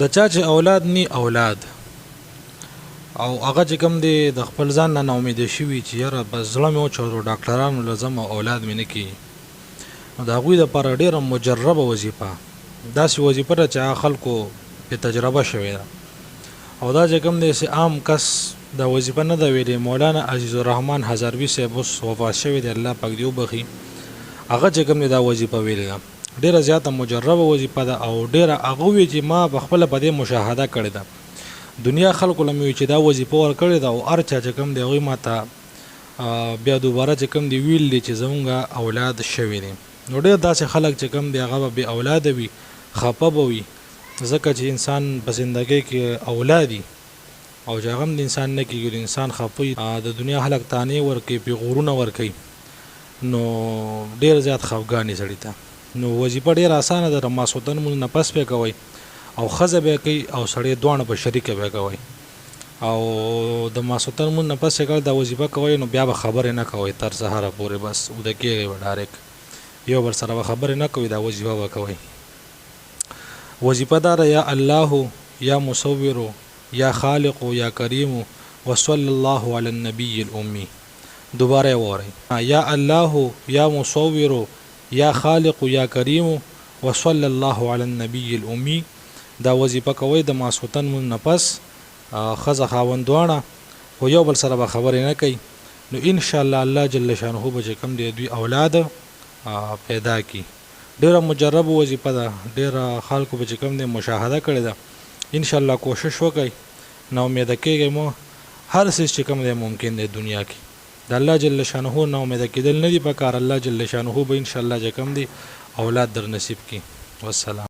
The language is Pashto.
د چا چې اولاد نی اولاد او هغه چې کوم دی د خپل ځان نه امید شي چې یاره بس زړه مې وچور ډاکټرانو لازم اولاد مې نه کی نو دا غوی د پر ډیره مجربه وظیفه داسې وظیفه ده چې خلکو په تجربه شوی ده او دا چې کوم دی چې عام کس دا وظیفه نه ده ویلې مولانا عزیز الرحمن هزاروی صاحب اوس وفات شوی دی الله پاک دې وبخي هغه چې کوم دی دا وظیفه ویلې ده ډیره زیاته مجربه وظیفه ده او ډیره هغه وی چې ما بخپل په دې مشاهده کړې ده دنیا خلکو لمه چې دا وظیفه ور کړې ده او ارچا چې کوم دی غوی ماته بیا دوباره چې کوم دی ویل دي چې زمونږ اولاد شوی دي نو ډیر داسې خلک چې کوم دی هغه به اولاد وي خپه وي ځکه چې انسان په زندګۍ کې اولادي او جاغم د انسان نه کېږي انسان خپوي د دنیا خلک تانه ورکي په غورونه ورکي نو ډیر زیات خفګانی سړی ته نو وظیفه ډیر اسانه ده رماسوتن مون نه پس په کوي او خزه به کوي او سړی دوه په شریک به کوي او د ماسوتن مون نه پس کول د وظیفه کوي نو بیا به خبر نه کوي تر سهار پورې بس ود کېږي ډایرک یو بر سره خبر نه کوي دا وظیفه وکوي وظیفه دار یا الله یا مصور یا خالق یا کریم وصلی الله علی النبی الامی دوباره وره یا الله یا مصور یا خالق یا کریم وصلی الله علی النبی الامی دا وظیفه کوي د ماسوتن مون نفس خزه خاوندوانه خو یو بل سره خبر نه کوي نو ان شاء الله الله جل شانه به کم دی دوی اولاد پیدا کی ډیره مجرب وظیفه ده ډیره خلکو به کم دی مشاهده کړی ده ان شاء الله کوشش وکړي نو امید کېږم مو هر څه چې کوم دی ممکن دی دنیا کې د الله جل شانه نو امید کېدل نه دی پکار الله جل شانه به ان شاء الله چې کوم دی اولاد در نصیب کی والسلام